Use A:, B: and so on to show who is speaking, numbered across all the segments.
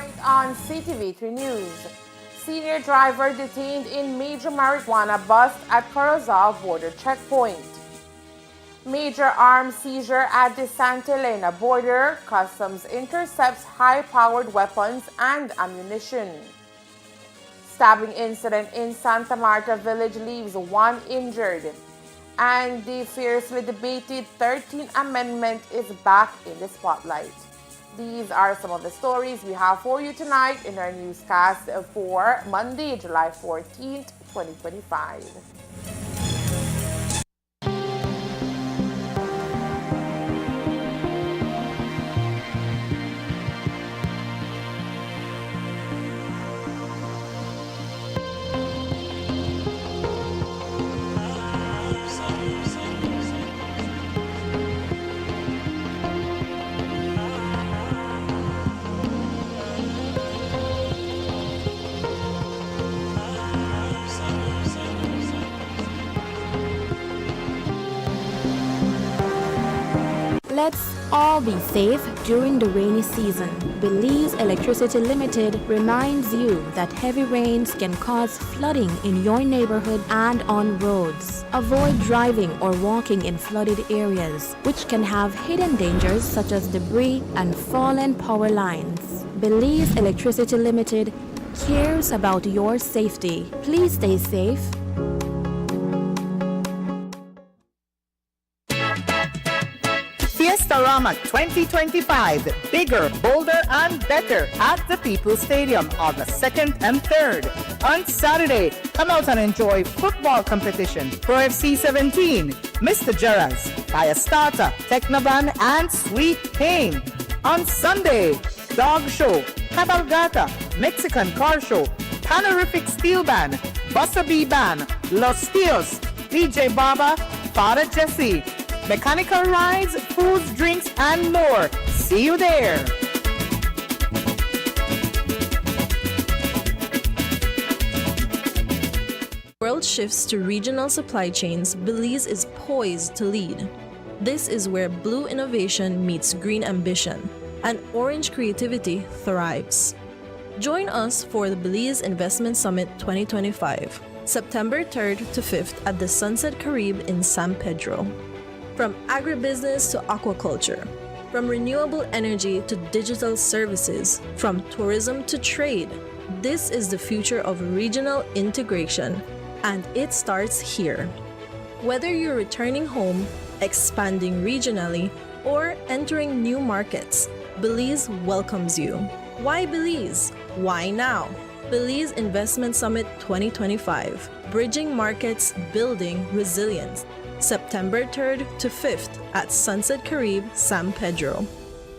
A: Tonight on Ctv3 News, senior driver detained in major marijuana bust at Corozal border checkpoint. Major arms seizure at the Santa Elena border. Customs intercepts high-powered weapons and ammunition. Stabbing incident in Santa Marta village leaves one injured. And the fiercely debated 13th Amendment is back in the spotlight. These are some of the stories we have for you tonight in our newscast for Monday, July 14th, 2025.
B: Let's all be safe during the rainy season. Belize Electricity Limited reminds you that heavy rains can cause flooding in your neighborhood and on roads. Avoid driving or walking in flooded areas, which can have hidden dangers such as debris and fallen power lines. Belize Electricity Limited cares about your safety. Please stay safe.
C: Fiestarama 2025, bigger, bolder, and better at the People's Stadium, August 2nd and 3rd. On Saturday, come out and enjoy football competition, Pro FC 17, Mr. Gerrans, Fire Starter, Technoban, and Sweet Pain. On Sunday, Dog Show, Cabalgata, Mexican Car Show, Panorific Steel Band, Buster B Band, Los Tios, DJ Baba, Father Jesse, mechanical rides, foods, drinks, and more. See you there.
D: World shifts to regional supply chains, Belize is poised to lead. This is where blue innovation meets green ambition, and orange creativity thrives. Join us for the Belize Investment Summit 2025, September 3rd to 5th at the Sunset Caribe in San Pedro. From agribusiness to aquaculture, from renewable energy to digital services, from tourism to trade, this is the future of regional integration, and it starts here. Whether you're returning home, expanding regionally, or entering new markets, Belize welcomes you. Why Belize? Why now? Belize Investment Summit 2025, Bridging Markets, Building Resilience. September 3rd to 5th at Sunset Caribe, San Pedro.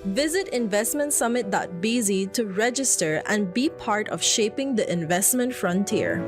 D: Visit investmentsummit.bz to register and be part of shaping the investment frontier.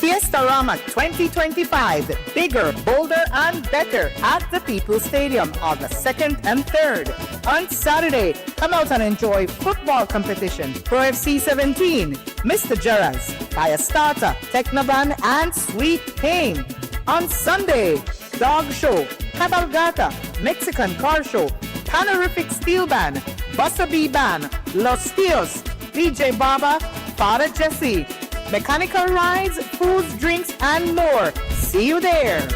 C: Fiestarama 2025, bigger, bolder, and better at the People's Stadium, August 2nd and 3rd. On Saturday, come out and enjoy football competition, Pro FC 17, Mr. Gerrans, Fire Starter, Technoban, and Sweet Pain. On Sunday, Dog Show, Cabalgata, Mexican Car Show, Panorific Steel Band, Buster B Band, Los Tios, DJ Baba, Father Jesse, mechanical rides, foods, drinks, and more. See you there.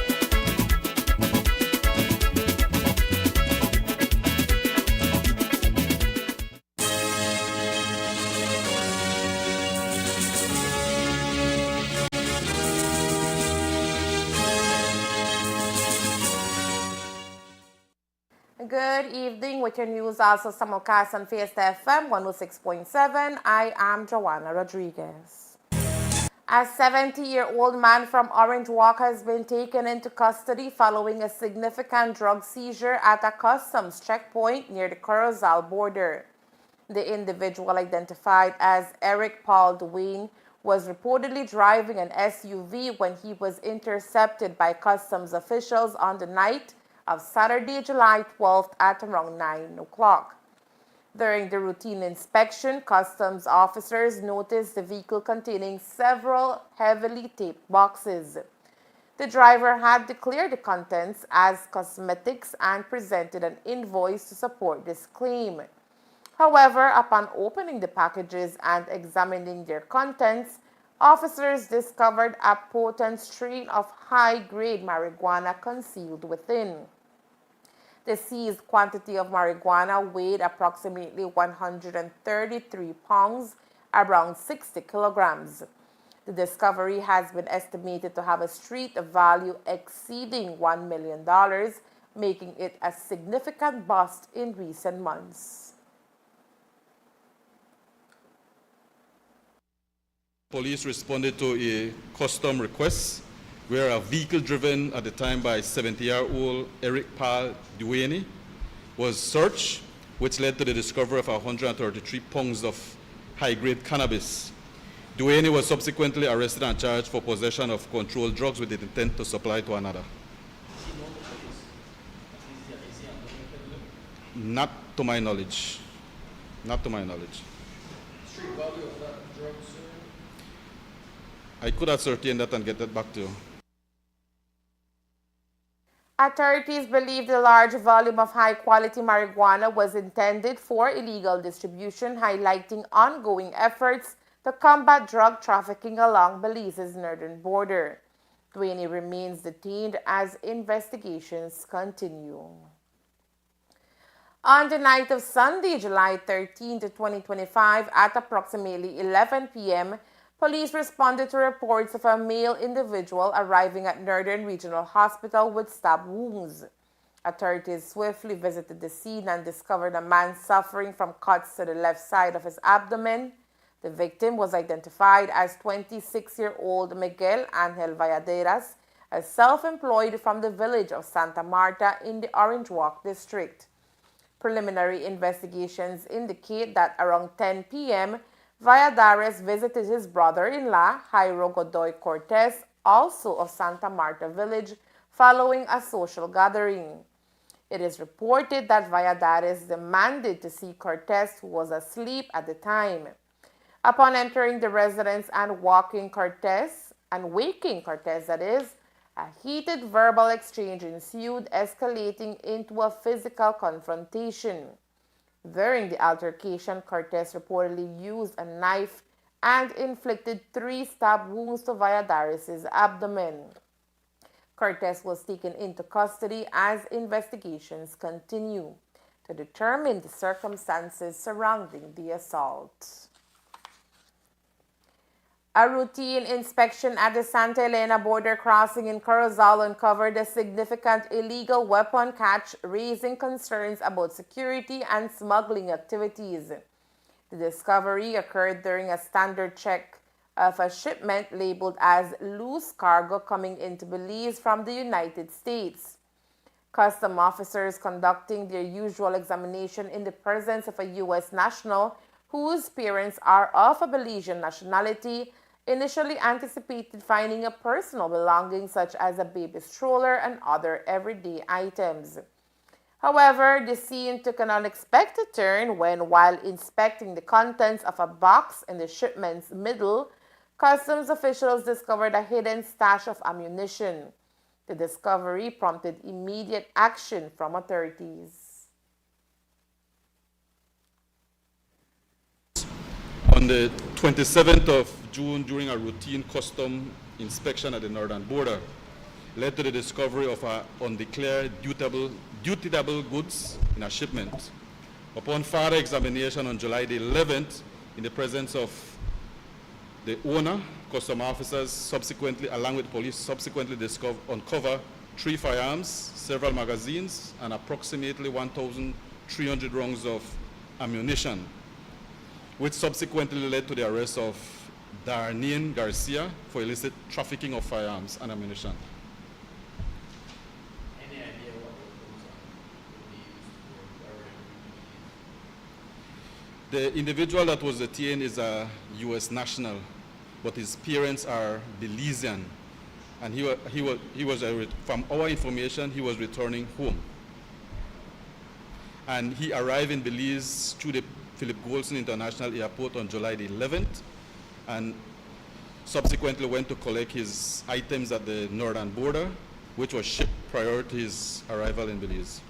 A: Good evening with your news also simulcast on Fiesta FM 106.7. I am Joanna Rodriguez. A 70-year-old man from Orange Walk has been taken into custody following a significant drug seizure at a customs checkpoint near the Corozal border. The individual, identified as Eric Paul Dwayne, was reportedly driving an SUV when he was intercepted by customs officials on the night of Saturday, July 12th at around 9 o'clock. During the routine inspection, customs officers noticed the vehicle containing several heavily taped boxes. The driver had declared the contents as cosmetics and presented an invoice to support this claim. However, upon opening the packages and examining their contents, officers discovered a potent strain of high-grade marijuana concealed within. The seized quantity of marijuana weighed approximately 133 pounds, around 60 kilograms. The discovery has been estimated to have a street value exceeding $1 million, making it a significant bust in recent months.
E: Police responded to a custom request where a vehicle driven at the time by 70-year-old Eric Paul Duaney was searched, which led to the discovery of 133 pounds of high-grade cannabis. Duaney was subsequently arrested and charged for possession of controlled drugs with the intent to supply to another. Not to my knowledge. Not to my knowledge.
F: Street value of that drug, sir?
E: I could ascertain that and get that back to you.
A: Authorities believe the large volume of high-quality marijuana was intended for illegal distribution, highlighting ongoing efforts to combat drug trafficking along Belize's northern border. Duaney remains detained as investigations continue. On the night of Sunday, July 13, 2025, at approximately 11 p.m., police responded to reports of a male individual arriving at Northern Regional Hospital with stab wounds. Authorities swiftly visited the scene and discovered a man suffering from cuts to the left side of his abdomen. The victim was identified as 26-year-old Miguel Angel Valladares, a self-employed from the village of Santa Marta in the Orange Walk district. Preliminary investigations indicate that around 10 p.m., Valladares visited his brother-in-law, Jairo Godoy Cortez, also of Santa Marta village, following a social gathering. It is reported that Valladares demanded to see Cortez, who was asleep at the time. Upon entering the residence and waking Cortez, that is, a heated verbal exchange ensued, escalating into a physical confrontation. During the altercation, Cortez reportedly used a knife and inflicted 3 stab wounds to Valladares' abdomen. Cortez was taken into custody as investigations continue to determine the circumstances surrounding the assault. A routine inspection at the Santa Elena border crossing in Corozal uncovered a significant illegal weapon catch, raising concerns about security and smuggling activities. The discovery occurred during a standard check of a shipment labeled as loose cargo coming into Belize from the United States. Custom officers conducting their usual examination in the presence of a U.S. national whose parents are of a Belizean nationality initially anticipated finding a personal belongings such as a baby stroller and other everyday items. However, the scene took an unexpected turn when, while inspecting the contents of a box in the shipment's middle, customs officials discovered a hidden stash of ammunition. The discovery prompted immediate action from authorities.
E: On the 27th of June, during a routine custom inspection at the northern border, led to the discovery of undeclared duty-double goods in a shipment. Upon further examination on July the 11th, in the presence of the owner, custom officers subsequently, along with police, subsequently uncover 3 firearms, several magazines, and approximately 1,300 rounds of ammunition, which subsequently led to the arrest of Darnine Garcia for illicit trafficking of firearms and ammunition.
F: Any idea what those would be used for?
E: The individual that was detained is a U.S. national, but his parents are Belizean, and from our information, he was returning home. and he arrived in Belize through the Philip Goldson International Airport on July the 11th, and subsequently went to collect his items at the northern border, which was shipped prior to his arrival in Belize.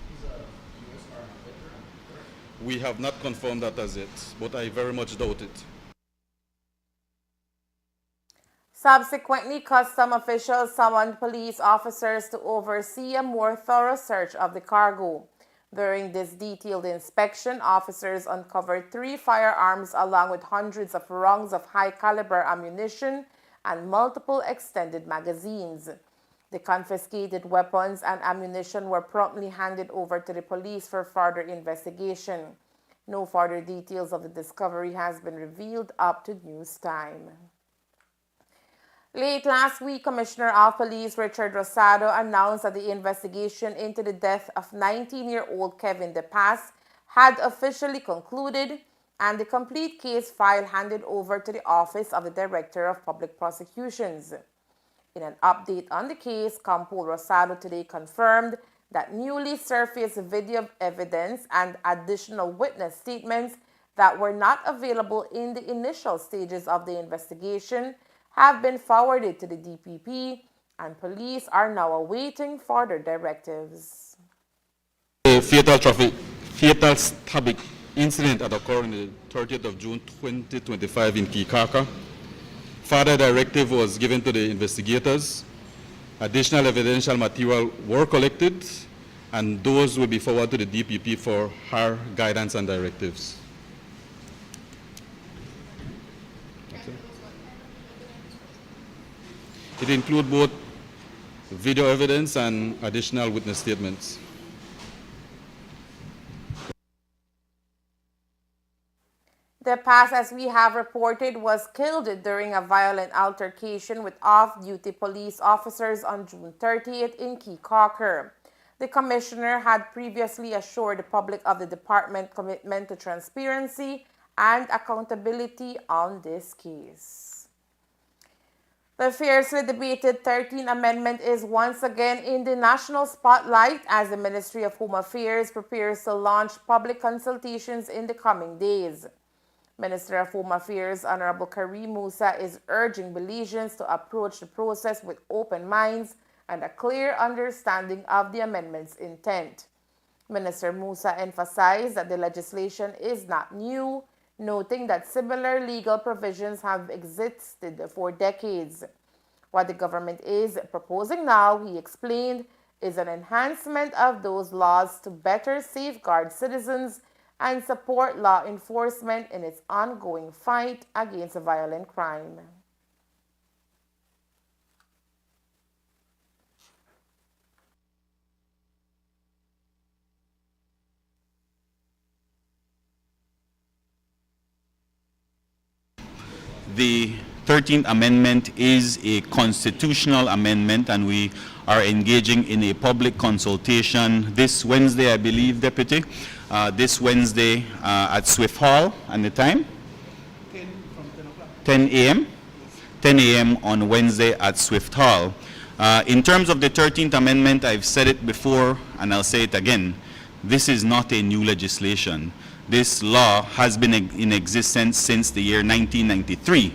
F: He's a U.S. Army veteran, correct?
E: We have not confirmed that as yet, but I very much doubt it.
A: Subsequently, custom officials summoned police officers to oversee a more thorough search of the cargo. During this detailed inspection, officers uncovered 3 firearms along with hundreds of rounds of high-caliber ammunition and multiple extended magazines. The confiscated weapons and ammunition were promptly handed over to the police for further investigation. No further details of the discovery has been revealed up to news time. Late last week, Commissioner of Police Richard Rosado announced that the investigation into the death of 19-year-old Kevin DePass had officially concluded and the complete case file handed over to the Office of the Director of Public Prosecutions. In an update on the case, Compol Rosado today confirmed that newly surfaced video evidence and additional witness statements that were not available in the initial stages of the investigation have been forwarded to the DPP, and police are now awaiting further directives.
E: A fatal stabbing incident that occurred on the 30th of June 2025 in Kikaka. Further directive was given to the investigators. Additional evidential material were collected, and those will be forwarded to the DPP for her guidance and directives. It includes both video evidence and additional witness statements.
A: DePass, as we have reported, was killed during a violent altercation with off-duty police officers on June 30th in Kikaka. The commissioner had previously assured the public of the department's commitment to transparency and accountability on this case. The fiercely debated 13th Amendment is once again in the national spotlight as the Ministry of Home Affairs prepares to launch public consultations in the coming days. Minister of Home Affairs Honorable Karim Musa is urging Belizeans to approach the process with open minds and a clear understanding of the amendment's intent. Minister Musa emphasized that the legislation is not new, noting that similar legal provisions have existed for decades. What the government is proposing now, he explained, is an enhancement of those laws to better safeguard citizens and support law enforcement in its ongoing fight against violent crime.
G: The 13th Amendment is a constitutional amendment, and we are engaging in a public consultation this Wednesday, I believe, Deputy. This Wednesday at Swift Hall, and the time? 10 a.m. 10 a.m. on Wednesday at Swift Hall. In terms of the 13th Amendment, I've said it before and I'll say it again. This is not a new legislation. This law has been in existence since the year 1993.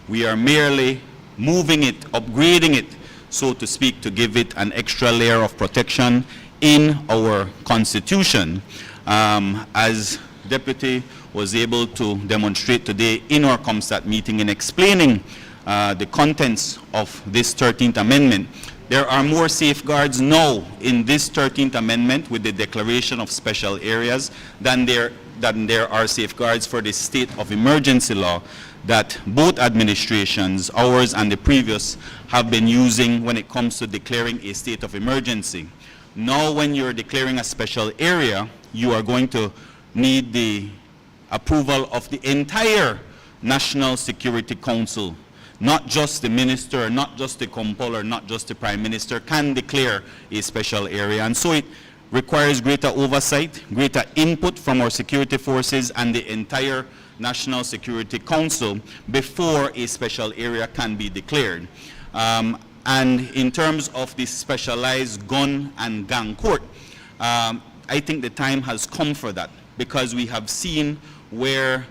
G: We are merely moving it, upgrading it, so to speak, to give it an extra layer of protection in our Constitution. As Deputy was able to demonstrate today in our ComStat meeting in explaining the contents of this 13th Amendment, there are more safeguards now in this 13th Amendment with the declaration of special areas than there are safeguards for the state of emergency law that both administrations, ours and the previous, have been using when it comes to declaring a state of emergency. Now, when you're declaring a special area, you are going to need the approval of the entire National Security Council. Not just the minister, not just the comptroller, not just the prime minister can declare a special area. And so it requires greater oversight, greater input from our security forces and the entire National Security Council before a special area can be declared. And in terms of the specialized gun and gang court, I think the time has come for that, because we have seen where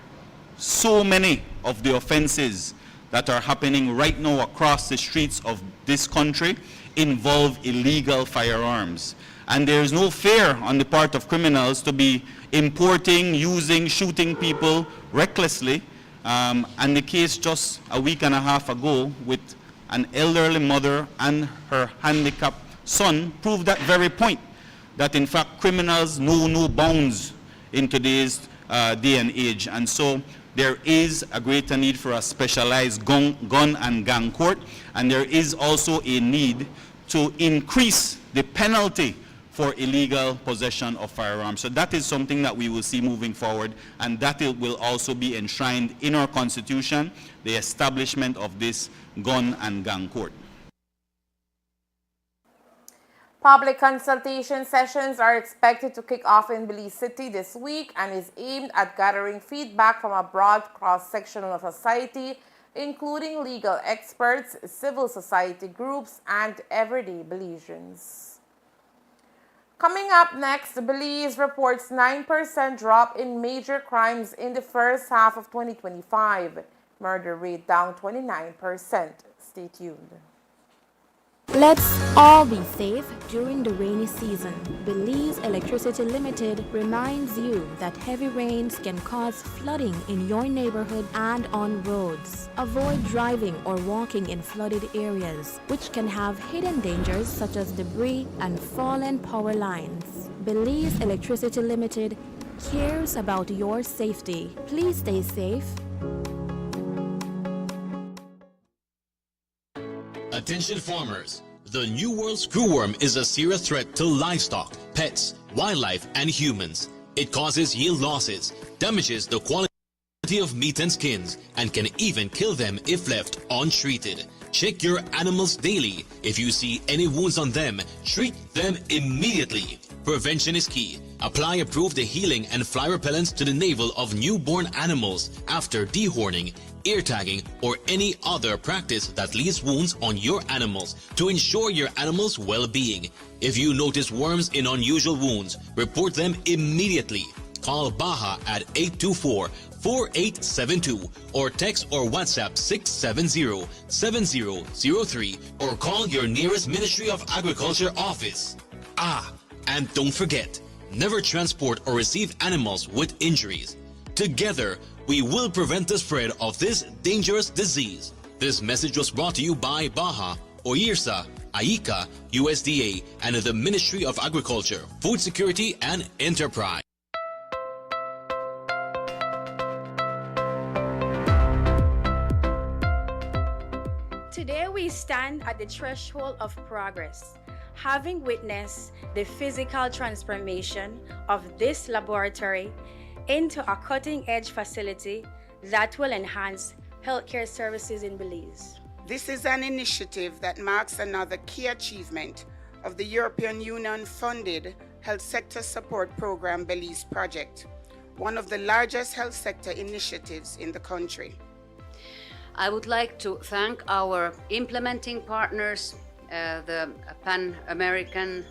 G: so many of the offenses that are happening right now across the streets of this country involve illegal firearms. And there is no fear on the part of criminals to be importing, using, shooting people recklessly. And the case just a week and a half ago with an elderly mother and her handicapped son proved that very point, that in fact criminals know no bounds in today's day and age. And so there is a greater need for a specialized gun and gang court, and there is also a need to increase the penalty for illegal possession of firearms. So that is something that we will see moving forward, and that will also be enshrined in our Constitution, the establishment of this gun and gang court.
A: Public consultation sessions are expected to kick off in Belize City this week and is aimed at gathering feedback from a broad cross-section of society, including legal experts, civil society groups, and everyday Belizeans. Coming up next, Belize reports 9% drop in major crimes in the first half of 2025. Murder rate down 29%. Stay tuned.
B: Let's all be safe during the rainy season. Belize Electricity Limited reminds you that heavy rains can cause flooding in your neighborhood and on roads. Avoid driving or walking in flooded areas, which can have hidden dangers such as debris and fallen power lines. Belize Electricity Limited cares about your safety. Please stay safe.
H: Attention farmers, the New World screwworm is a serious threat to livestock, pets, wildlife, and humans. It causes yield losses, damages the quality of meat and skins, and can even kill them if left untreated. Check your animals daily. If you see any wounds on them, treat them immediately. Prevention is key. Apply approved healing and fly repellents to the navel of newborn animals after dehorning, ear tagging, or any other practice that leaves wounds on your animals to ensure your animals' well-being. If you notice worms in unusual wounds, report them immediately. Call Baja at 824-4872 or text or WhatsApp 670-7003 or call your nearest Ministry of Agriculture office. And don't forget, never transport or receive animals with injuries. Together, we will prevent the spread of this dangerous disease. This message was brought to you by Baja, OIRSA, AICA, USDA, and the Ministry of Agriculture, Food Security, and Enterprise.
I: Today we stand at the threshold of progress, having witnessed the physical transformation of this laboratory into a cutting-edge facility that will enhance healthcare services in Belize.
J: This is an initiative that marks another key achievement of the European Union-funded Health Sector Support Program Belize Project, one of the largest health sector initiatives in the country.
K: I would like to thank our implementing partners, the Pan-American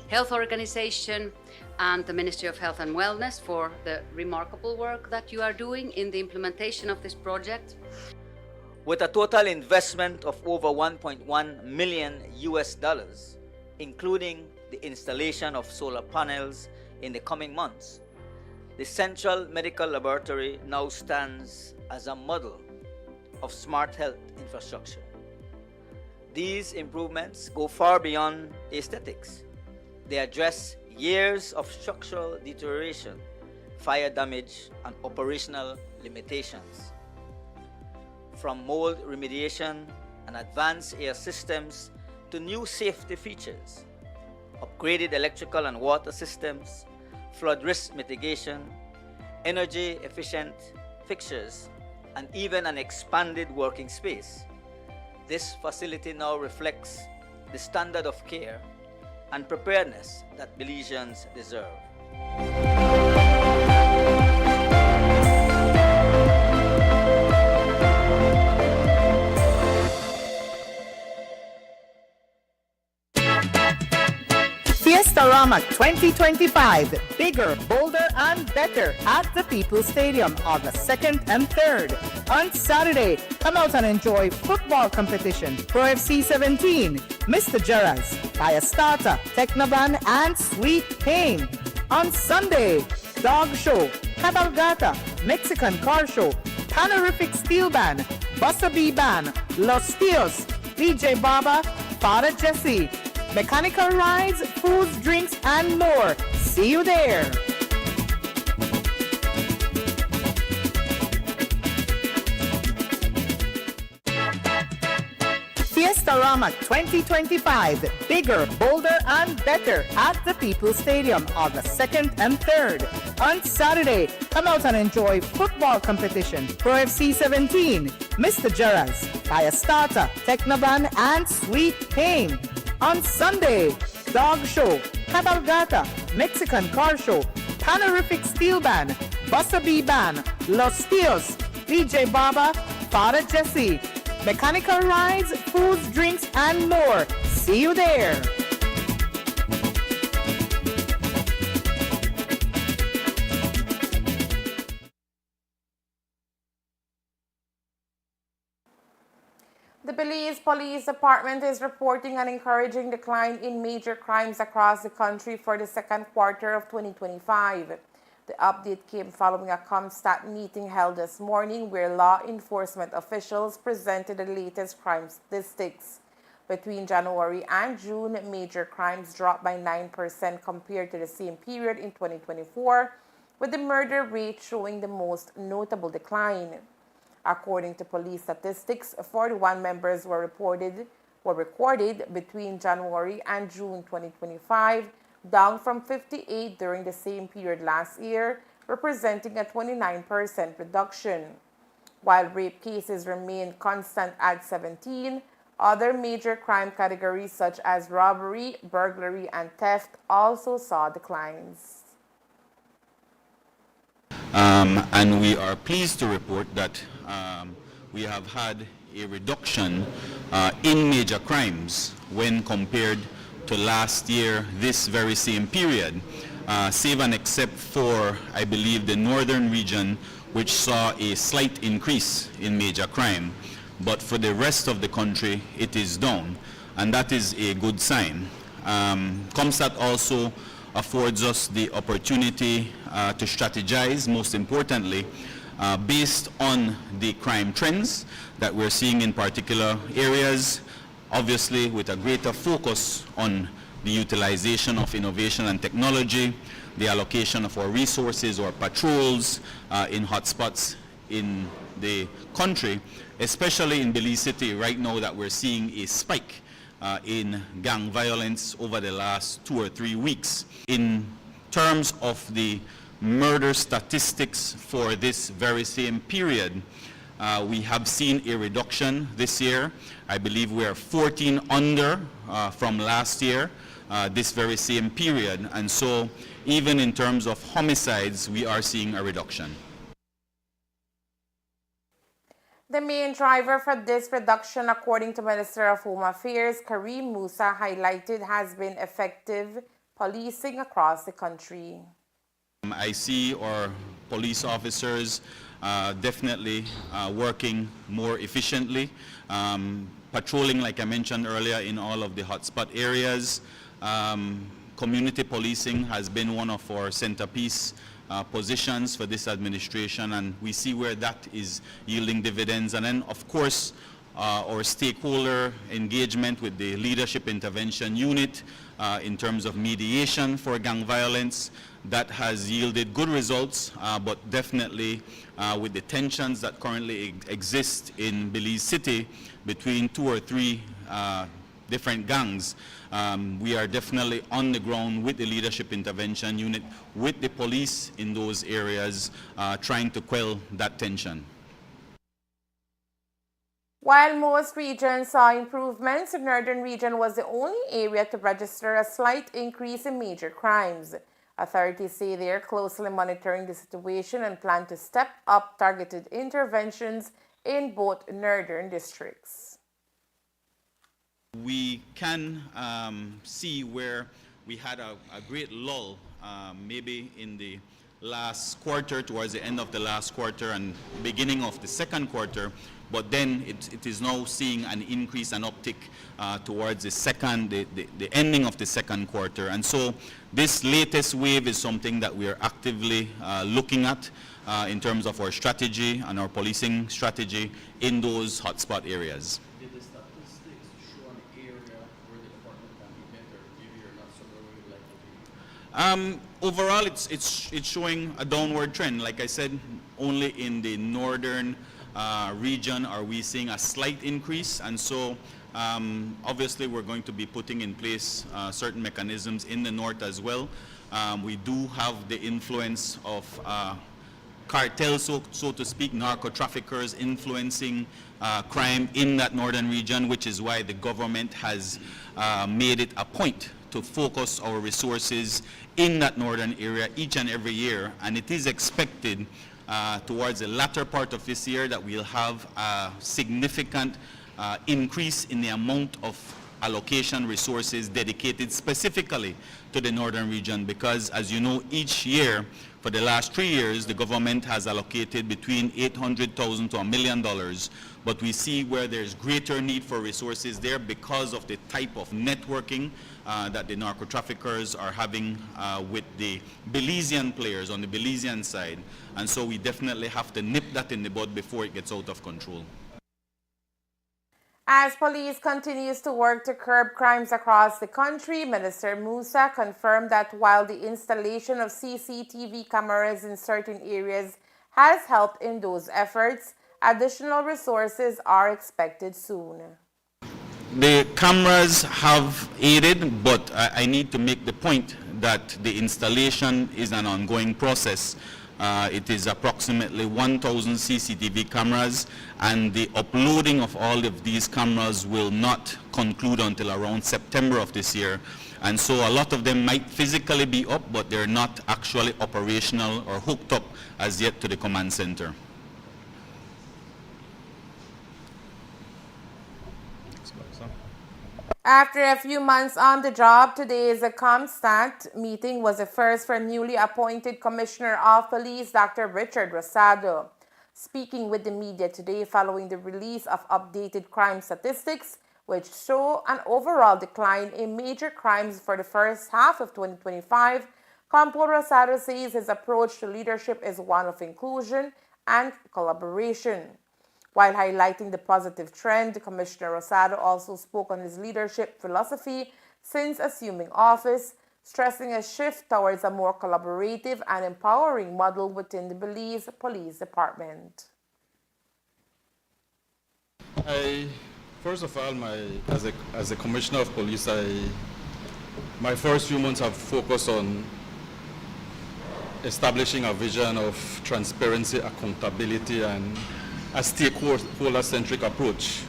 K: Health Organization and the Ministry of Health and Wellness for the remarkable work that you are doing in the implementation of this project.
L: With a total investment of over $1.1 million, including the installation of solar panels in the coming months, the Central Medical Laboratory now stands as a model of smart health infrastructure. These improvements go far beyond aesthetics. They address years of structural deterioration, fire damage, and operational limitations. From mold remediation and advanced air systems to new safety features, upgraded electrical and water systems, flood risk mitigation, energy efficient fixtures, and even an expanded working space. This facility now reflects the standard of care and preparedness that Belizeans deserve.
C: Fiesta Fiesta-Rama 2025, bigger, bolder, and better at the People's Stadium August 2nd and 3rd. On Saturday, come out and enjoy football competition, Pro FC 17, Mr. Gerrans, Fire Starter, Technovan, and Sweet Pain. On Sunday, Dog Show, Cabalgata, Mexican Car Show, Panorific Steel Band, Buster B Band, Los Tios, DJ Baba, Father Jesse, mechanical rides, foods, drinks, and more. See you there. Fiesta-Rama 2025, bigger, bolder, and better at the People's Stadium August 2nd and 3rd. On Saturday, come out and enjoy football competition, Pro FC 17, Mr. Gerrans, Fire Starter, Technovan, and Sweet Pain. On Sunday, Dog Show, Cabalgata, Mexican Car Show, Panorific Steel Band, Buster B Band, Los Tios, DJ Baba, Father Jesse, mechanical rides, foods, drinks, and more. See you there.
A: The Belize Police Department is reporting an encouraging decline in major crimes across the country for the second quarter of 2025. The update came following a ComStat meeting held this morning where law enforcement officials presented the latest crime statistics. Between January and June, major crimes dropped by 9% compared to the same period in 2024, with the murder rate showing the most notable decline. According to police statistics, 41 members were recorded between January and June 2025, down from 58 during the same period last year, representing a 29% reduction. While rape cases remain constant at 17, other major crime categories such as robbery, burglary, and theft also saw declines.
G: And we are pleased to report that we have had a reduction in major crimes when compared to last year, this very same period, save and except for, I believe, the northern region, which saw a slight increase in major crime. But for the rest of the country, it is down, and that is a good sign. ComStat also affords us the opportunity to strategize, most importantly, based on the crime trends that we're seeing in particular areas, obviously with a greater focus on the utilization of innovation and technology, the allocation of our resources or patrols in hotspots in the country, especially in Belize City right now that we're seeing a spike in gang violence over the last 2 or 3 weeks. In terms of the murder statistics for this very same period, we have seen a reduction this year. I believe we are 14 under from last year, this very same period. And so even in terms of homicides, we are seeing a reduction.
A: The main driver for this reduction, according to Minister of Home Affairs Kareem Musa, highlighted has been effective policing across the country.
G: I see our police officers definitely working more efficiently, patrolling, like I mentioned earlier, in all of the hotspot areas. Community policing has been one of our centerpiece positions for this administration, and we see where that is yielding dividends. And then, of course, our stakeholder engagement with the Leadership Intervention Unit in terms of mediation for gang violence, that has yielded good results, but definitely with the tensions that currently exist in Belize City between 2 or 3 different gangs, we are definitely on the ground with the Leadership Intervention Unit, with the police in those areas, trying to quell that tension.
A: While most regions saw improvements, the northern region was the only area to register a slight increase in major crimes. Authorities say they are closely monitoring the situation and plan to step up targeted interventions in both northern districts.
G: We can see where we had a great lull, maybe in the last quarter, towards the end of the last quarter and beginning of the second quarter, but then it is now seeing an increase, an uptick towards the ending of the second quarter. And so this latest wave is something that we are actively looking at in terms of our strategy and our policing strategy in those hotspot areas.
F: Did the statistics show an area where the department can be better? Maybe you're not somewhere where you'd like to be?
G: Overall, it's showing a downward trend. Like I said, only in the northern region are we seeing a slight increase, and so obviously we're going to be putting in place certain mechanisms in the north as well. We do have the influence of cartels, so to speak, narco-traffickers influencing crime in that northern region, which is why the government has made it a point to focus our resources in that northern area each and every year. And it is expected towards the latter part of this year that we'll have a significant increase in the amount of allocation resources dedicated specifically to the northern region, because as you know, each year for the last 3 years the government has allocated between $800,000 to $1 million, but we see where there's greater need for resources there because of the type of networking that the narco-traffickers are having with the Belizean players on the Belizean side, and so we definitely have to nip that in the bud before it gets out of control.
A: As police continues to work to curb crimes across the country, Minister Musa confirmed that while the installation of CCTV cameras in certain areas has helped in those efforts, additional resources are expected soon.
G: The cameras have aided, but I need to make the point that the installation is an ongoing process. It is approximately 1,000 CCTV cameras, and the uploading of all of these cameras will not conclude until around September of this year. And so a lot of them might physically be up, but they're not actually operational or hooked up as yet to the command center.
A: After a few months on the job, today's ComStat meeting was a first for newly appointed Commissioner of Police, Dr. Richard Rosado. Speaking with the media today following the release of updated crime statistics, which show an overall decline in major crimes for the first half of 2025, Compo Rosado says his approach to leadership is one of inclusion and collaboration. While highlighting the positive trend, Commissioner Rosado also spoke on his leadership philosophy since assuming office, stressing a shift towards a more collaborative and empowering model within the Belize Police Department.
E: First of all, as a Commissioner of Police, my first few months have focused on establishing a vision of transparency, accountability, and a stakeholder-centric approach.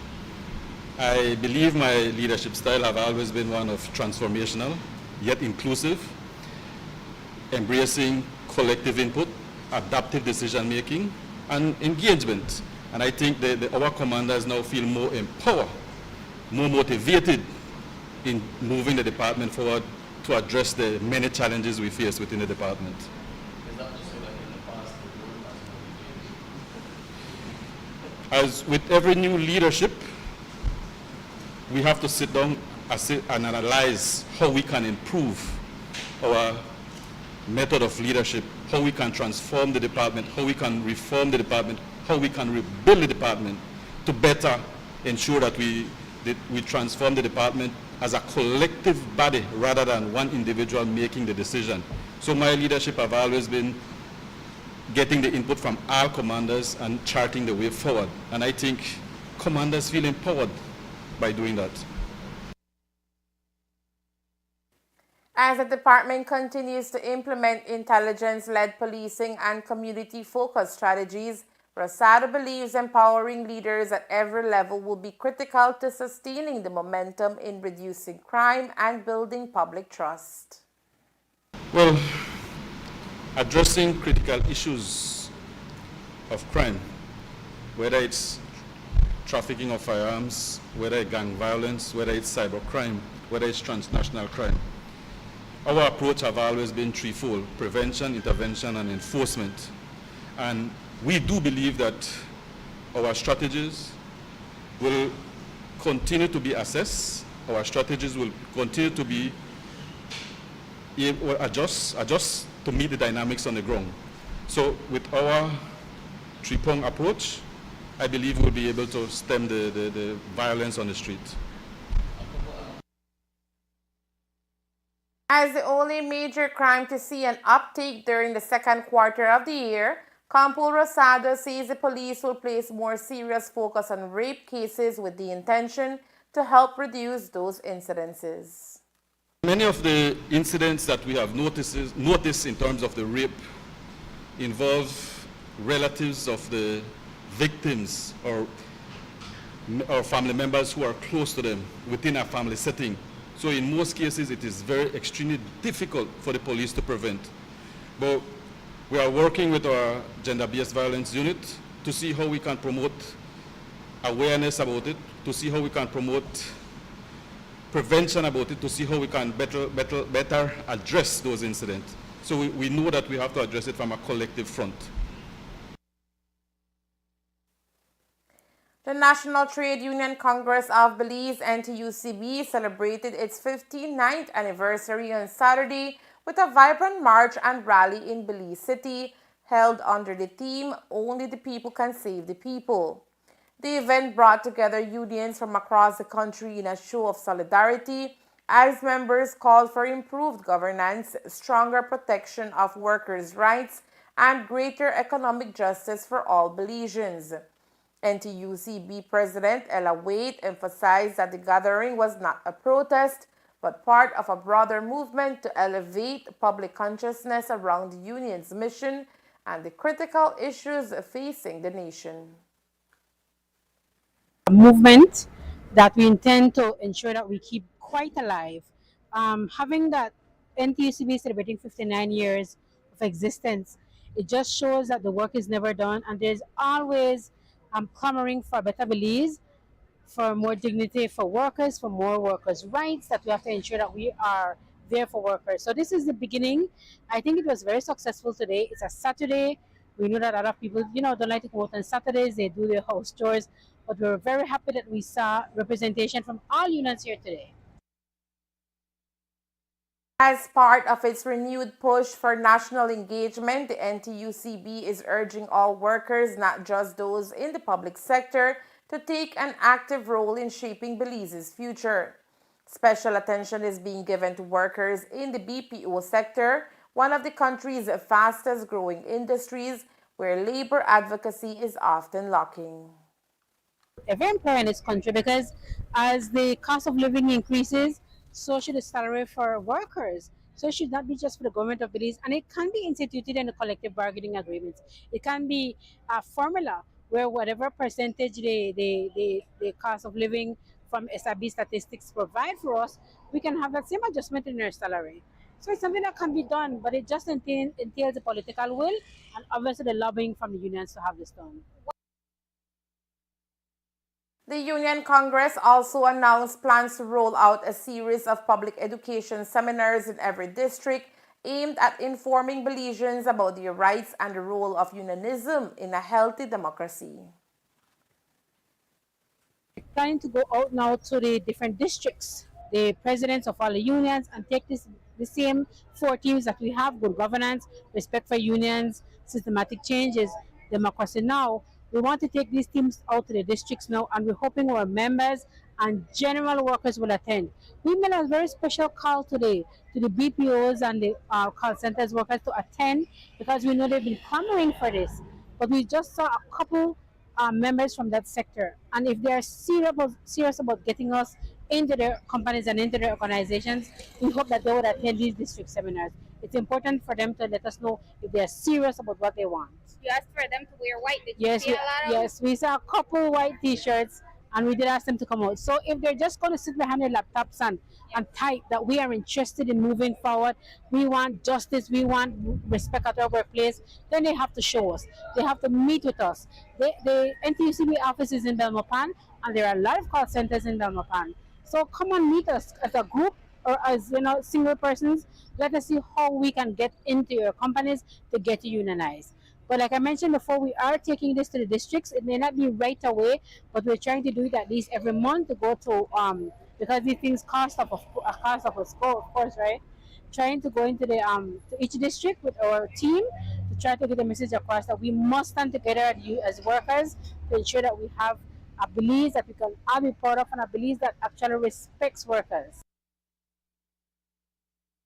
E: I believe my leadership style have always been one of transformational, yet inclusive, embracing collective input, adaptive decision-making, and engagement. And I think that our commanders now feel more empowered, more motivated in moving the department forward to address the many challenges we face within the department. As with every new leadership, we have to sit down and analyze how we can improve our method of leadership, how we can transform the department, how we can reform the department, how we can rebuild the department to better ensure that we transform the department as a collective body rather than one individual making the decision. So my leadership have always been getting the input from all commanders and charting the way forward. And I think commanders feel empowered by doing that.
A: As the department continues to implement intelligence-led policing and community-focused strategies, Rosado believes empowering leaders at every level will be critical to sustaining the momentum in reducing crime and building public trust.
E: Well, addressing critical issues of crime, whether it's trafficking of firearms, whether it's gang violence, whether it's cybercrime, whether it's transnational crime. our approach have always been threefold: prevention, intervention, and enforcement. And we do believe that our strategies will continue to be assessed. Our strategies will continue to be adjust to meet the dynamics on the ground. So with our three-pronged approach, I believe we'll be able to stem the violence on the street.
A: As the only major crime to see an uptake during the second quarter of the year, Campo Rosado says the police will place more serious focus on rape cases with the intention to help reduce those incidences.
E: Many of the incidents that we have noticed in terms of the rape involve relatives of the victims or family members who are close to them within a family setting. So in most cases, it is extremely difficult for the police to prevent. But we are working with our gender-based violence unit to see how we can promote awareness about it, to see how we can promote prevention about it, to see how we can better address those incidents. So we know that we have to address it from a collective front.
A: The National Trade Union Congress of Belize, NTUCB, celebrated its 59th anniversary on Saturday with a vibrant march and rally in Belize City, held under the theme, "Only the People Can Save the People." The event brought together unions from across the country in a show of solidarity as members called for improved governance, stronger protection of workers' rights, and greater economic justice for all Belizeans. NTUCB President Ella Wade emphasized that the gathering was not a protest, but part of a broader movement to elevate public consciousness around the union's mission and the critical issues facing the nation.
M: A movement that we intend to ensure that we keep quite alive. Having that NTUCB celebrating 59 years of existence, it just shows that the work is never done, and there's always clamoring for a better Belize, for more dignity for workers, for more workers' rights, that we have to ensure that we are there for workers. So this is the beginning. I think it was very successful today. It's a Saturday. We know that a lot of people, don't like to go out on Saturdays. They do their house chores. But we're very happy that we saw representation from all unions here today.
A: As part of its renewed push for national engagement, the NTUCB is urging all workers, not just those in the public sector, to take an active role in shaping Belize's future. Special attention is being given to workers in the BPO sector, one of the country's fastest growing industries, where labor advocacy is often lacking.
M: A very important in this country, because as the cost of living increases, so should the salary for workers. So it should not be just for the government of Belize, and it can be instituted in the collective bargaining agreements. It can be a formula where whatever percentage the cost of living from SIB statistics provide for us, we can have that same adjustment in our salary. So it's something that can be done, but it just entails the political will and obviously the lobbying from the unions to have this done.
A: The Union Congress also announced plans to roll out a series of public education seminars in every district aimed at informing Belizeans about their rights and the role of unionism in a healthy democracy.
M: We're trying to go out now to the different districts, the presidents of all the unions, and take the same 4 themes that we have: good governance, respect for unions, systematic changes, democracy now. We want to take these teams out to the districts now, and we're hoping our members and general workers will attend. We made a very special call today to the BPOs and the call centers workers to attend, because we know they've been clamoring for this. But we just saw a couple members from that sector, and if they are serious about getting us into their companies and into their organizations, we hope that they would attend these district seminars. It's important for them to let us know if they are serious about what they want.
N: You asked for them to wear white. Did you see a lot of
M: Yes, we saw a couple white t-shirts, and we did ask them to come out. So if they're just going to sit behind their laptops and type that we are interested in moving forward, we want justice, we want respect at our workplace, then they have to show us. They have to meet with us. The NTUCB office is in Belmopan, and there are a lot of call centers in Belmopan. So come and meet us as a group or as single persons, let us see how we can get into your companies to get you unionized. But like I mentioned before, we are taking this to the districts. It may not be right away, but we're trying to do it at least every month to go to because these things cost of a school, of course, right? Trying to go into the to each district with our team to try to get the message across that we must stand together as workers to ensure that we have a belief that we can all be proud of and a belief that actually respects workers.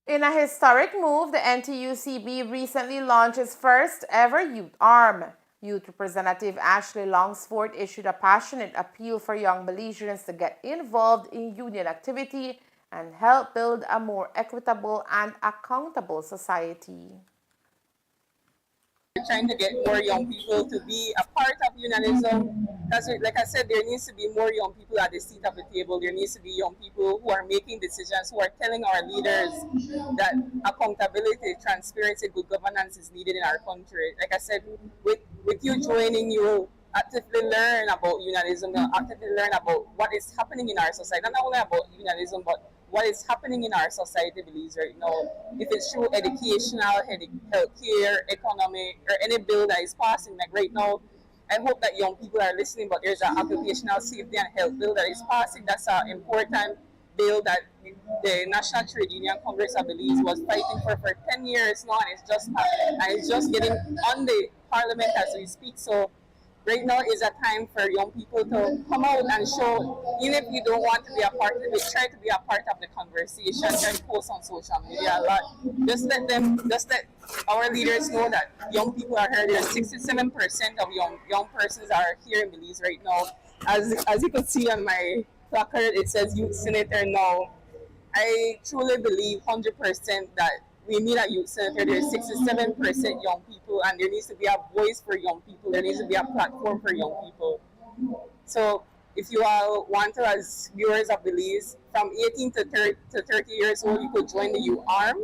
A: In a historic move, the NTUCB recently launched its first ever youth arm. Youth Representative Ashley Longsford issued a passionate appeal for young Belizeans to get involved in union activity and help build a more equitable and accountable society.
O: We're trying to get more young people to be a part of unionism because, like I said, there needs to be more young people at the seat of the table. There needs to be young people who are making decisions, who are telling our leaders that accountability, transparency, good governance is needed in our country. Like I said, with you joining, you will actively learn about unionism, actively learn about what is happening in our society, not only about unionism, but what is happening in our society, Belize, right now. If it's through educational, healthcare, economic, or any bill that is passing, like right now, I hope that young people are listening, but there's an occupational safety and health bill that is passing. That's an important bill that the National Trade Union Congress of Belize was fighting for 10 years now, and it's just getting on the parliament as we speak. So right now is a time for young people to come out and show, even if you don't want to be a part of it, try to be a part of the conversation and post on social media a lot. Just let our leaders know that young people are here. There's 67% of young persons are here in Belize right now. As you can see on my placard, it says youth senator now. I truly believe 100% that we need a youth senator. There's 67% young people, and there needs to be a voice for young people. There needs to be a platform for young people. So if you all want to, as viewers of Belize, from 18 to 30 years old, you could join the youth arm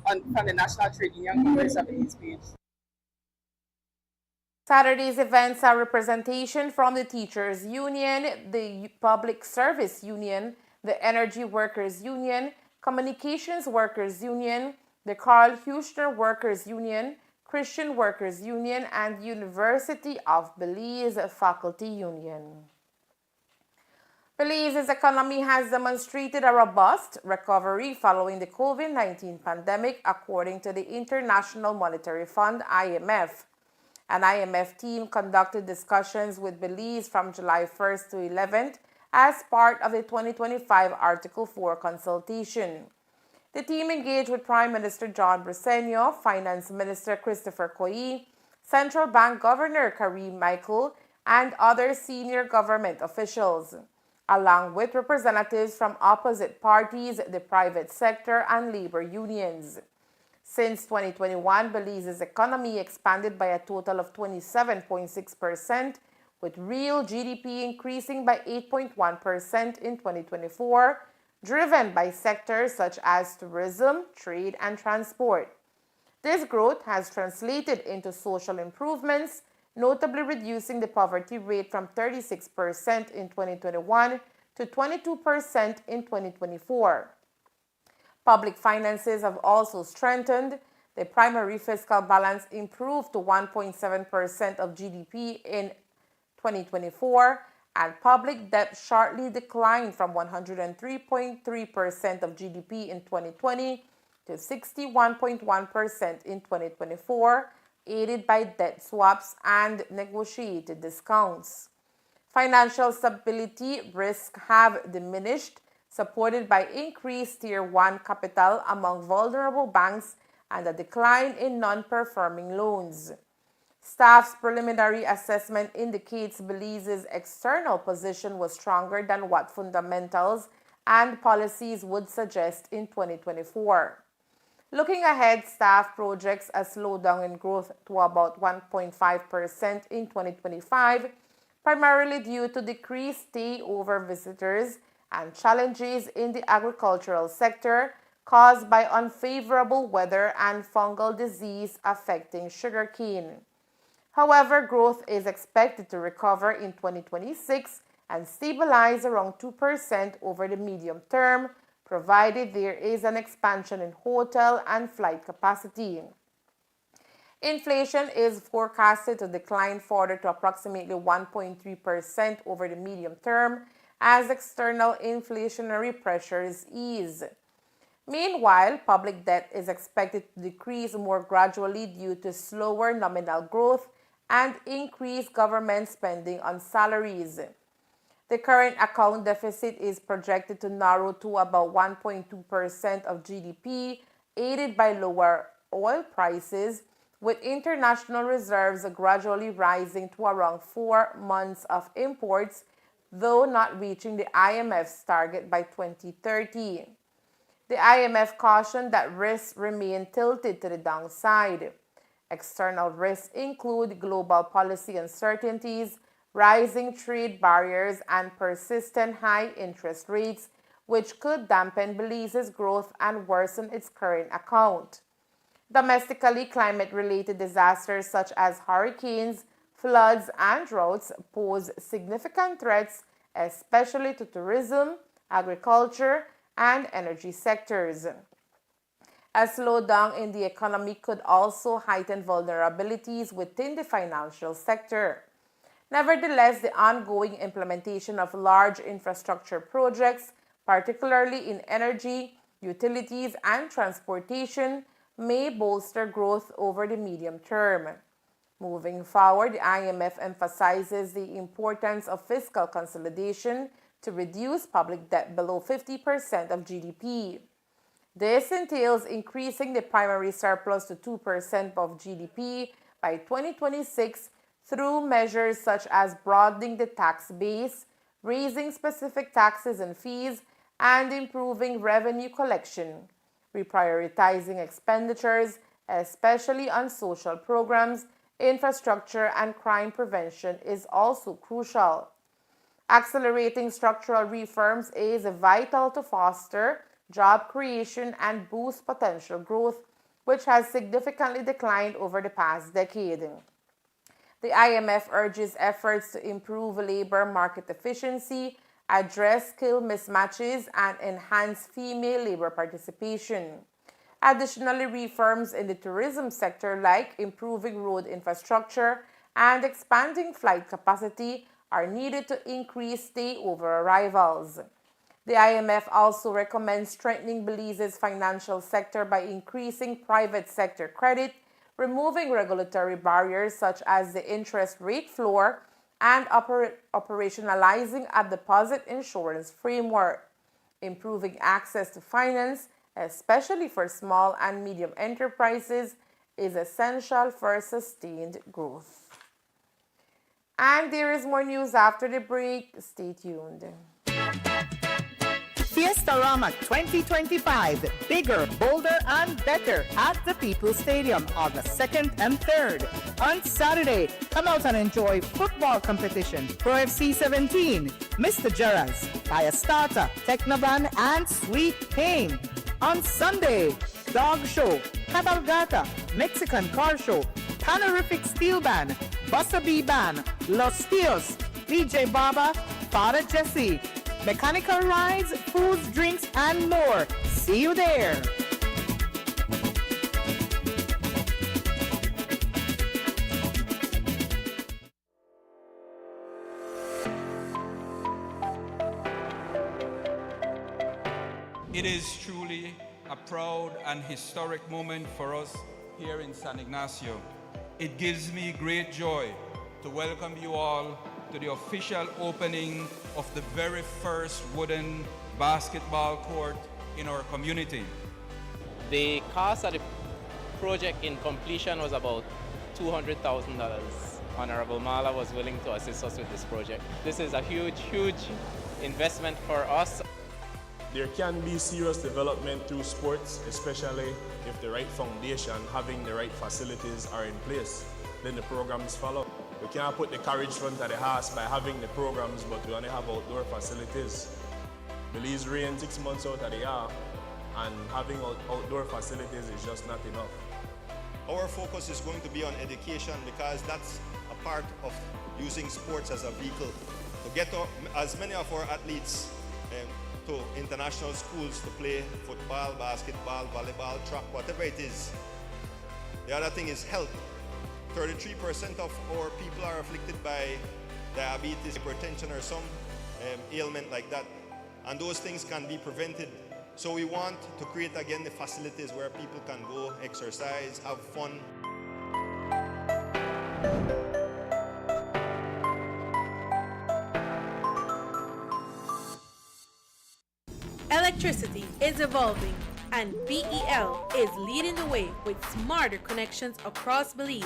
O: from the National Trade Union Congress of Belize page.
A: Saturday's events are representation from the Teachers Union, the Public Service Union, the Energy Workers Union, Communications Workers Union, the Carl Huchner Workers Union, Christian Workers Union, and University of Belize Faculty Union. Belize's economy has demonstrated a robust recovery following the COVID-19 pandemic, according to the International Monetary Fund, IMF. An IMF team conducted discussions with Belize from July 1st to 11th as part of the 2025 Article 4 consultation. The team engaged with Prime Minister John Briceño, Finance Minister Christopher Coyi, Central Bank Governor Karim Michael, and other senior government officials, along with representatives from opposite parties, the private sector, and labor unions. Since 2021, Belize's economy expanded by a total of 27.6%, with real GDP increasing by 8.1% in 2024, driven by sectors such as tourism, trade, and transport. This growth has translated into social improvements, notably reducing the poverty rate from 36% in 2021 to 22% in 2024. Public finances have also strengthened. The primary fiscal balance improved to 1.7% of GDP in 2024, and public debt sharply declined from 103.3% of GDP in 2020 to 61.1% in 2024, aided by debt swaps and negotiated discounts. Financial stability risks have diminished, supported by increased Tier 1 capital among vulnerable banks and a decline in non-performing loans. Staff's preliminary assessment indicates Belize's external position was stronger than what fundamentals and policies would suggest in 2024. Looking ahead, staff projects a slowdown in growth to about 1.5% in 2025, primarily due to decreased stay-over visitors and challenges in the agricultural sector caused by unfavorable weather and fungal disease affecting sugarcane. However, growth is expected to recover in 2026 and stabilize around 2% over the medium term, provided there is an expansion in hotel and flight capacity. Inflation is forecasted to decline further to approximately 1.3% over the medium term as external inflationary pressures ease. Meanwhile, public debt is expected to decrease more gradually due to slower nominal growth and increased government spending on salaries. The current account deficit is projected to narrow to about 1.2% of GDP, aided by lower oil prices, with international reserves gradually rising to around 4 months of imports, though not reaching the IMF's target by 2030. The IMF cautioned that risks remain tilted to the downside. External risks include global policy uncertainties, rising trade barriers, and persistent high interest rates, which could dampen Belize's growth and worsen its current account. Domestically, climate-related disasters such as hurricanes, floods, and droughts pose significant threats, especially to tourism, agriculture, and energy sectors. A slowdown in the economy could also heighten vulnerabilities within the financial sector. Nevertheless, the ongoing implementation of large infrastructure projects, particularly in energy, utilities, and transportation, may bolster growth over the medium term. Moving forward, the IMF emphasizes the importance of fiscal consolidation to reduce public debt below 50% of GDP. This entails increasing the primary surplus to 2% of GDP by 2026 through measures such as broadening the tax base, raising specific taxes and fees, and improving revenue collection. Reprioritizing expenditures, especially on social programs, infrastructure, and crime prevention, is also crucial. Accelerating structural reforms is vital to foster job creation and boost potential growth, which has significantly declined over the past decade. The IMF urges efforts to improve labor market efficiency, address skill mismatches, and enhance female labor participation. Additionally, reforms in the tourism sector, like improving road infrastructure and expanding flight capacity, are needed to increase stay-over arrivals. The IMF also recommends strengthening Belize's financial sector by increasing private sector credit, removing regulatory barriers such as the interest rate floor, and operationalizing a deposit insurance framework. Improving access to finance, especially for small and medium enterprises, is essential for sustained growth. And there is more news after the break. Stay tuned.
C: Fiestarama 2025, bigger, bolder, and better at the People's Stadium August 2nd and 3rd. On Saturday, come out and enjoy football competition, Pro FC 17, Mr. Gerrans, Fire Starter, Technoban, and Sweet Pain. On Sunday, Dog Show, Cabalgata, Mexican Car Show, Panorific Steel Band, Buster B Band, Los Tios, DJ Baba, Father Jesse, mechanical rides, foods, drinks, and more. See you there.
P: It is truly a proud and historic moment for us here in San Ignacio. It gives me great joy to welcome you all to the official opening of the very first wooden basketball court in our community.
Q: The cost of the project in completion was about $200,000. Honorable Mala was willing to assist us with this project. This is a huge, huge investment for us.
R: There can be serious development through sports, especially if the right foundation, having the right facilities are in place. Then the programs follow. We can't put the carriage front of the house by having the programs, but we only have outdoor facilities. Belize rain 6 months out of the year, and having outdoor facilities is just not enough.
S: Our focus is going to be on education because that's a part of using sports as a vehicle to get as many of our athletes to international schools to play football, basketball, volleyball, track, whatever it is. The other thing is health. 33% of our people are afflicted by diabetes, hypertension, or some ailment like that. And those things can be prevented. So we want to create again the facilities where people can go exercise, have fun.
A: Electricity is evolving, and BEL is leading the way with smarter connections across Belize.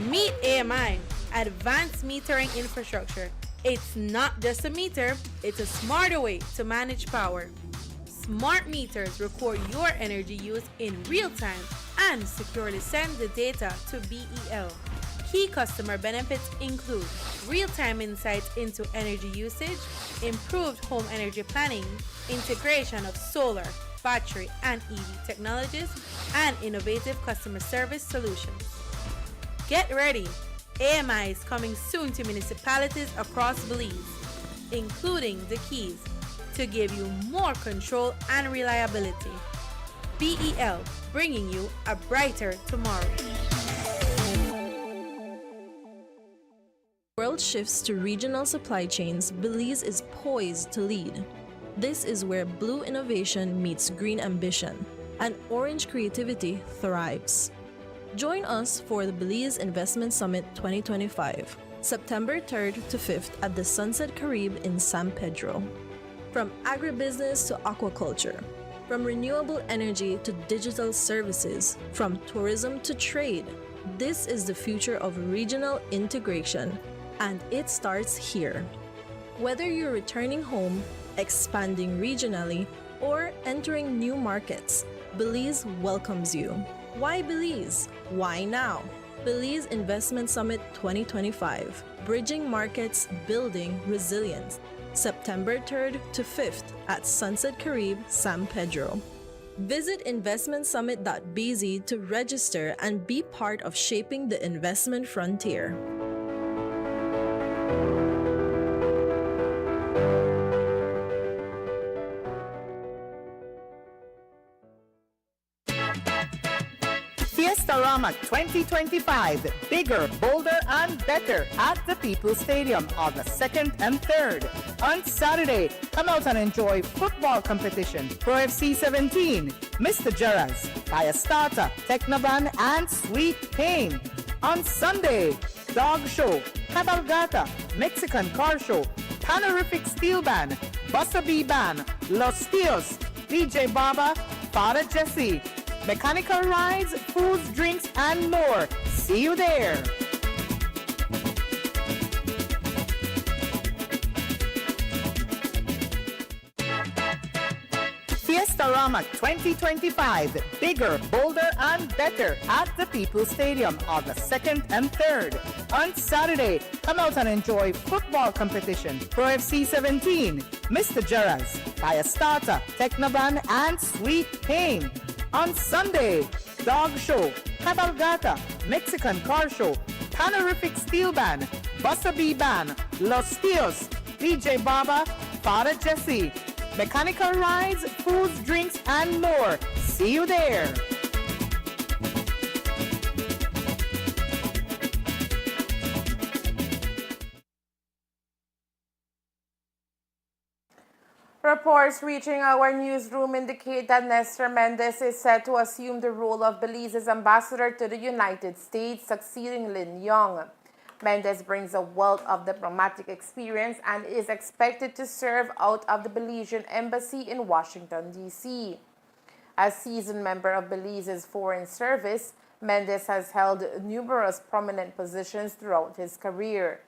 A: Meet AMI, Advanced Metering Infrastructure. It's not just a meter, it's a smarter way to manage power. Smart meters record your energy use in real time and securely send the data to BEL. Key customer benefits include real-time insights into energy usage, improved home energy planning, integration of solar, battery, and EV technologies, and innovative customer service solutions. Get ready! AMI is coming soon to municipalities across Belize, including the Keys, to give you more control and reliability. BEL, bringing you a brighter tomorrow.
D: World shifts to regional supply chains, Belize is poised to lead. This is where blue innovation meets green ambition, and orange creativity thrives. Join us for the Belize Investment Summit 2025, September 3rd to 5th at the Sunset Carib in San Pedro. From agribusiness to aquaculture, from renewable energy to digital services, from tourism to trade, this is the future of regional integration, and it starts here. Whether you're returning home, expanding regionally, or entering new markets, Belize welcomes you. Why Belize? Why now? Belize Investment Summit 2025, Bridging Markets, Building Resilience, September 3rd to 5th at Sunset Carib, San Pedro. Visit investmentsummit.bz to register and be part of shaping the investment frontier.
C: Fiestarama 2025, bigger, bolder, and better at the People's Stadium on the 2nd and 3rd. On Saturday, come out and enjoy football competition, Pro FC 17, Mr. Gerrans, Fire Starter, Technoban, and Sweet Pain. On Sunday, Dog Show, Cabalgata, Mexican Car Show, Panorific Steel Band, Buster B Band, Los Tios, DJ Baba, Father Jesse, mechanical rides, foods, drinks, and more. See you there. Fiestarama 2025, bigger, bolder, and better at the People's Stadium on the 2nd and 3rd. On Saturday, come out and enjoy football competition, Pro FC 17, Mr. Gerrans, Fire Starter, Technoban, and Sweet Pain. On Sunday, Dog Show, Cabalgata, Mexican Car Show, Panorific Steel Band, Buster B Band, Los Tios, DJ Baba, Father Jesse, mechanical rides, foods, drinks, and more. See you there.
A: Reports reaching our newsroom indicate that Nestor Mendes is set to assume the role of Belize's ambassador to the United States, succeeding Lin Young. Mendes brings a wealth of diplomatic experience and is expected to serve out of the Belizean embassy in Washington, D.C. As seasoned member of Belize's Foreign Service, Mendes has held numerous prominent positions throughout his career.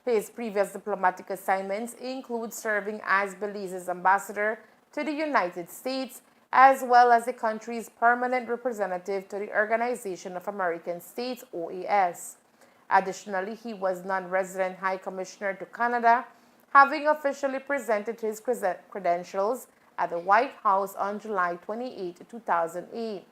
A: His previous diplomatic assignments include serving as Belize's ambassador to the United States, as well as the country's permanent representative to the Organization of American States, OAS. Additionally, he was non-resident High Commissioner to Canada, having officially presented his credentials at the White House on July 28, 2008.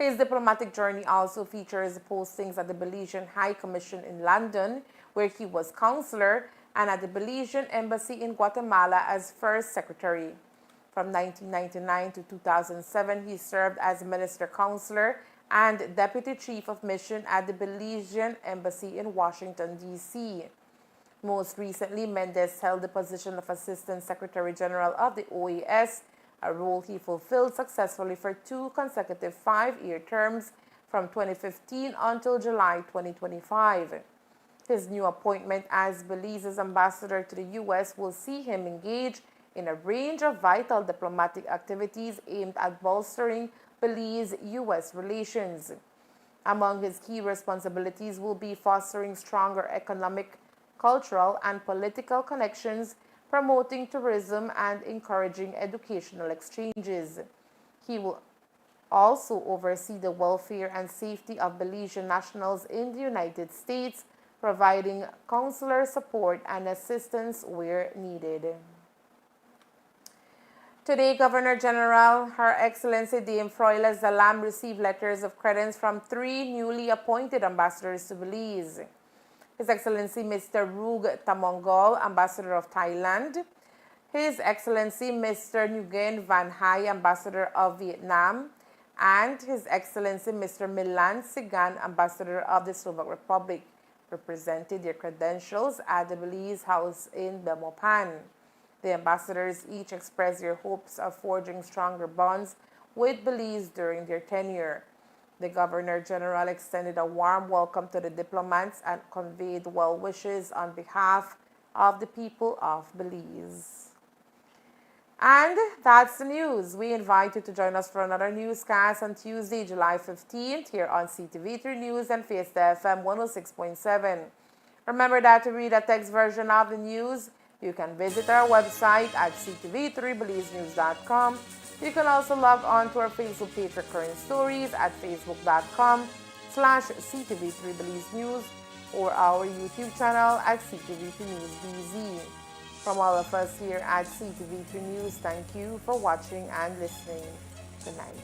A: His diplomatic journey also features postings at the Belizean High Commission in London, where he was counselor, and at the Belizean Embassy in Guatemala as First Secretary. From 1999 to 2007, he served as Minister Counselor and Deputy Chief of Mission at the Belizean Embassy in Washington, D.C. Most recently, Mendez held the position of Assistant Secretary General of the OAS, a role he fulfilled successfully for 2 consecutive 5-year terms from 2015 until July 2025. His new appointment as Belize's ambassador to the U.S. will see him engage in a range of vital diplomatic activities aimed at bolstering Belize-U.S. relations. Among his key responsibilities will be fostering stronger economic, cultural, and political connections, promoting tourism, and encouraging educational exchanges. He will also oversee the welfare and safety of Belizean nationals in the United States, providing consular support and assistance where needed. Today, Governor General Her Excellency Dame Froila Zalam received letters of credence from 3 newly appointed ambassadors to Belize. His Excellency Mr. Rug Tamongol, Ambassador of Thailand, His Excellency Mr. Nguyen Van Hai, Ambassador of Vietnam, and His Excellency Mr. Milan Sigan, Ambassador of the Slovak Republic, represented their credentials at the Belize House in Belmopan. The ambassadors each expressed their hopes of forging stronger bonds with Belize during their tenure. The Governor-General extended a warm welcome to the diplomats and conveyed well wishes on behalf of the people of Belize. And that's the news. We invite you to join us for another newscast on Tuesday, July 15th, here on Ctv3 News and Fiesta FM 106.7. Remember that to read a text version of the news, you can visit our website at ctv3belizenews.com. You can also log on to our Facebook page for current stories at facebook.com/ctv3belizenews or our YouTube channel at Ctv3 News BZ. From all of us here at Ctv3 News, thank you for watching and listening. Good night.